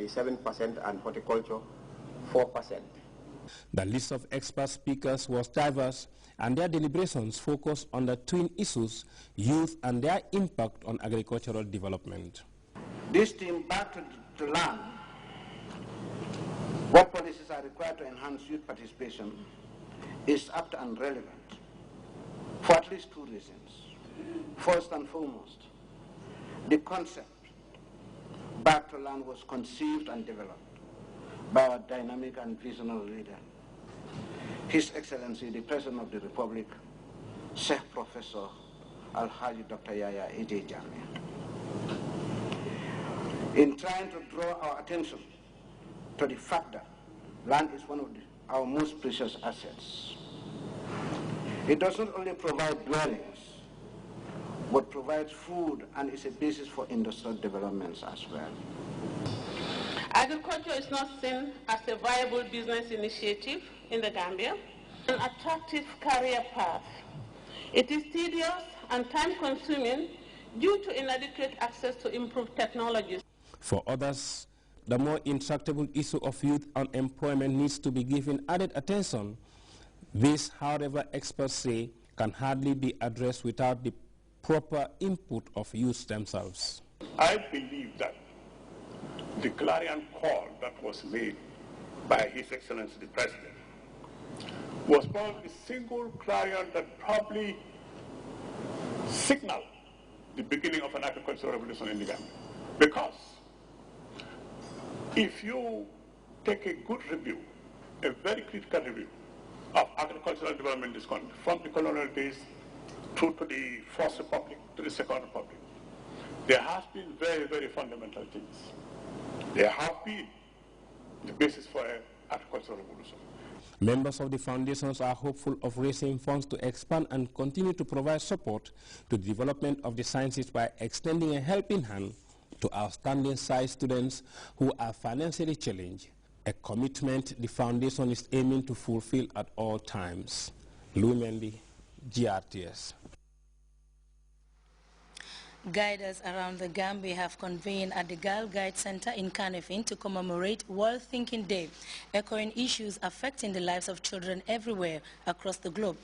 approximately 7% and horticulture 4%. The list of expert speakers was diverse, and their deliberations focused on the twin issues, youth and their impact on agricultural development. This team back to learn what policies are required to enhance youth participation is apt and relevant for at least two reasons. First and foremost, the concept back to learn was conceived and developed by our dynamic and visionary leader, His Excellency the President of the Republic, Sheikh Professor Al-Haji Dr. Yahya A.J. Jammeh. In trying to draw our attention to the fact that land is one of our most precious assets, it does not only provide dwellings, but provides food and is a basis for industrial developments as well. Agriculture is not seen as a viable business initiative in the Gambia, an attractive career path. It is tedious and time-consuming due to inadequate access to improved technologies. For others, the more intractable issue of youth unemployment needs to be given added attention. This, however, experts say, can hardly be addressed without the proper input of youth themselves. I believe that the clarion call that was made by His Excellency the President was probably the single clarion that probably signaled the beginning of an agricultural revolution in the Gambia. Because if you take a good review, a very critical review of agricultural development in this country, from the colonial days through to the First Republic, to the Second Republic, there has been very, very fundamental things. There have been the basis for an agricultural revolution. Members of the foundations are hopeful of raising funds to expand and continue to provide support to the development of the sciences by extending a helping hand to outstanding science students who are financially challenged, a commitment the foundation is aiming to fulfill at all times. Louis Mendy, GRTS. Guiders around the Gambia have convened at the Girl Guide Center in Kanifing to commemorate World Thinking Day, echoing issues affecting the lives of children everywhere across the globe.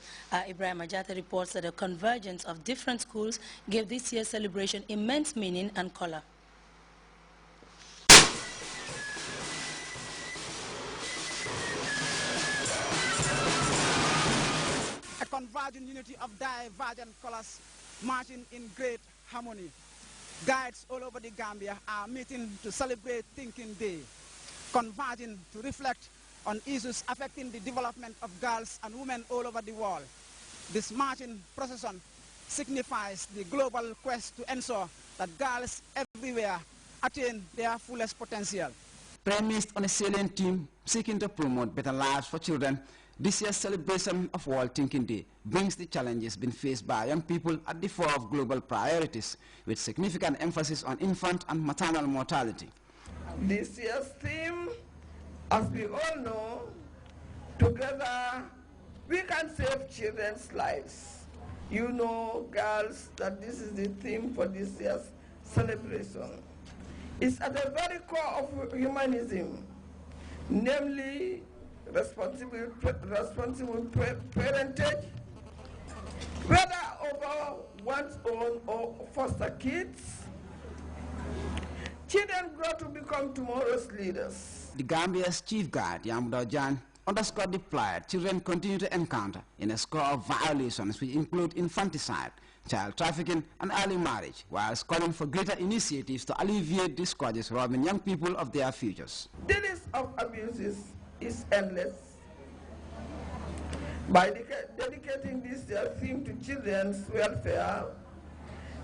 Ibrahim Ajata reports that the convergence of different schools gave this year's celebration immense meaning and color. A convergent unity of divergent colors marching in great harmony. Guides all over the Gambia are meeting to celebrate Thinking Day, converging to reflect on issues affecting the development of girls and women all over the world. This marching procession signifies the global quest to ensure that girls everywhere attain their fullest potential. Premised on a salient theme seeking to promote better lives for children, this year's celebration of World Thinking Day brings the challenges being faced by young people at the fore of global priorities, with significant emphasis on infant and maternal mortality. This year's theme, as we all know, together we can save children's lives. You know, girls, that this is the theme for this year's celebration. It's at the very core of humanism, namely responsible parentage, whether over one's own or foster kids. Children grow to become tomorrow's leaders. The Gambia's chief guide, Yamdo Jan, underscored the plight children continue to encounter in a score of violations which include infanticide, child trafficking, and early marriage, whilst calling for greater initiatives to alleviate these scourges robbing young people of their futures. The list of abuses is endless. By dedicating this theme to children's welfare,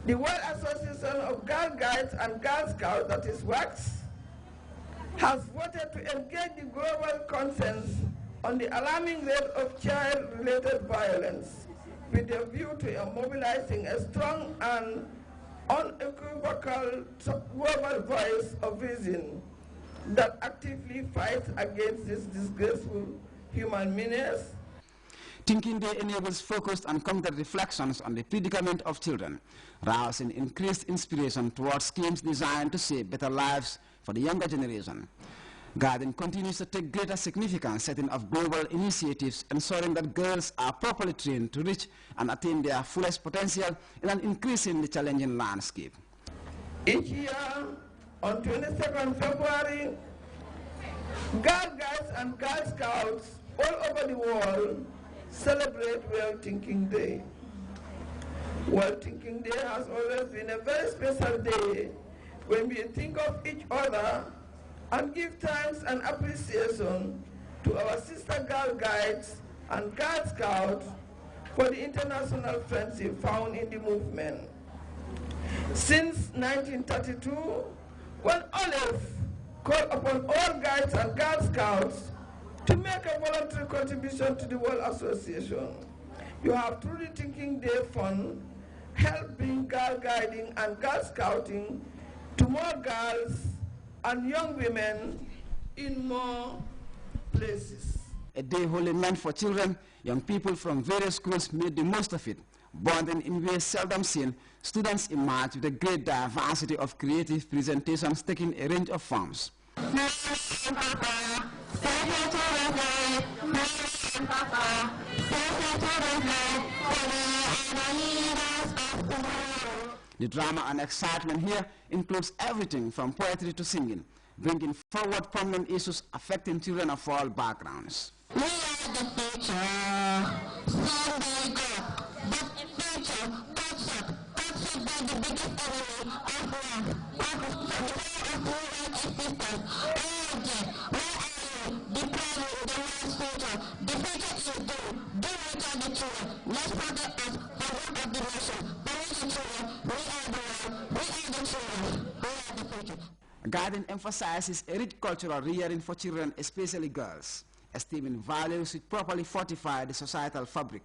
the World Association of Girl Guides and Girl Scouts, that is WACS, has voted to engage the global consensus on the alarming rate of child-related violence, with a view to mobilizing a strong and unequivocal global voice of reason that actively fights against this disgraceful human menace. Thinking Day enables focused and concrete reflections on the predicament of children, rousing increased inspiration towards schemes designed to save better lives for the younger generation. Guardian continues to take greater significance setting of global initiatives, ensuring that girls are properly trained to reach and attain their fullest potential in an increasingly challenging landscape. Each year, on 22nd February, Girl Guides and Girl Scouts all over the world celebrate World Thinking Day. World Thinking Day has always been a very special day when we think of each other and give thanks and appreciation to our sister Girl Guides and Girl Scouts for the international friendship found in the movement. Since 1932, when Olive called upon all Guides and Girl Scouts to make a voluntary contribution to the World Association, you have through the Thinking Day Fund helped bring girl guiding and girl scouting to more girls and young women in more places. A day wholly meant for children, young people from various schools made the most of it. Bonding in ways seldom seen, students emerged with a great diversity of creative presentations taking a range of forms. The drama and excitement here includes everything from poetry to singing, bringing forward prominent issues affecting children of all backgrounds. We are the future, someday go, but in future, toxic by the biggest enemy of man, of existence. Where are you? Depriving the man's future. The future is due. Do what are the children. Let's forget us for one of the nation. We are the children. We are the world. We are the children. We are the future. Guardian emphasizes a rich cultural rearing for children, especially girls, esteeming values which properly fortify the societal fabric.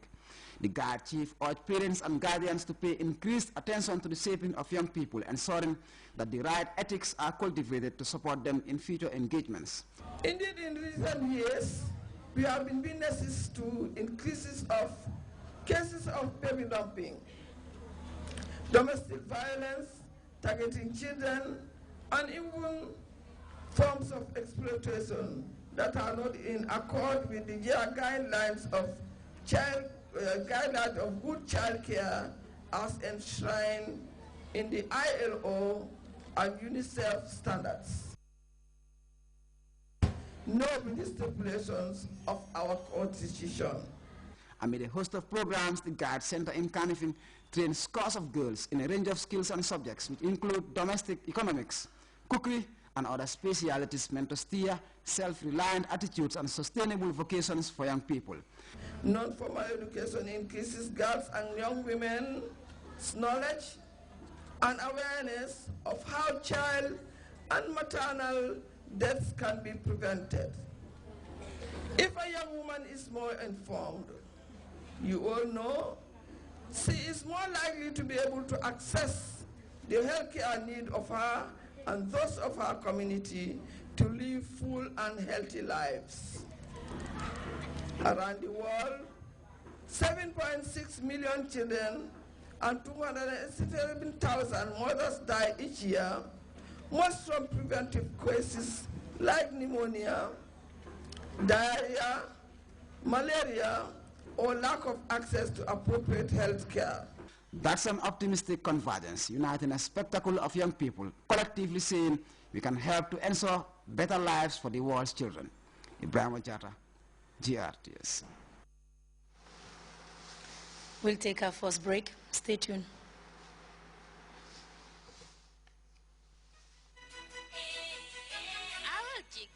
The Guard Chief urged parents and guardians to pay increased attention to the shaping of young people, ensuring that the right ethics are cultivated to support them in future engagements. Indeed, in recent years, we have been witnesses to increases of cases of baby dumping, domestic violence, targeting children, and even forms of exploitation that are not in accord with the guidelines of good child care as enshrined in the ILO and UNICEF standards, nor with the stipulations of our constitution. Amid a host of programs, the Guard Center in Canifing trains scores of girls in a range of skills and subjects, which include domestic economics, cookery, and other specialities meant to steer self-reliant attitudes and sustainable vocations for young people. Non-formal education increases girls and young women's knowledge and awareness of how child and maternal deaths can be prevented. If a young woman is more informed, you all know, she is more likely to be able to access the healthcare need of her and those of our community to live full and healthy lives. Around the world, 7.6 million children and 287,000 mothers die each year, most from preventive causes like pneumonia, diarrhea, malaria, or lack of access to appropriate health care. That's an optimistic convergence, uniting a spectacle of young people, collectively saying we can help to ensure better lives for the world's children. Ibrahim Ojata, GRTS. We'll take our first break. Stay tuned.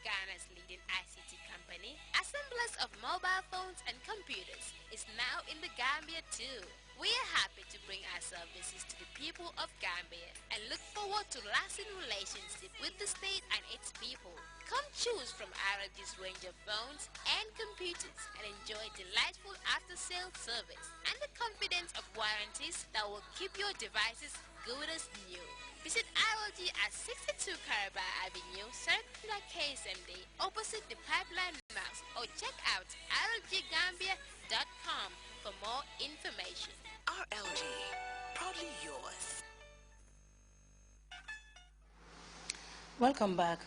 Ghana's leading ICT company, assemblers of mobile phones and computers, is now in the Gambia too. We are happy to bring our services to the people of Gambia and look forward to lasting relationship with the state and its people. Come choose from RLG's range of phones and computers and enjoy delightful after-sale service and the confidence of warranties that will keep your devices good as new. Visit RLG at 62 Caraba Avenue, Circular KSMD, opposite the Pipeline Mouse, or check out rlggambia.com for more information. RLG, proudly yours. Welcome back.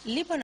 Lebanon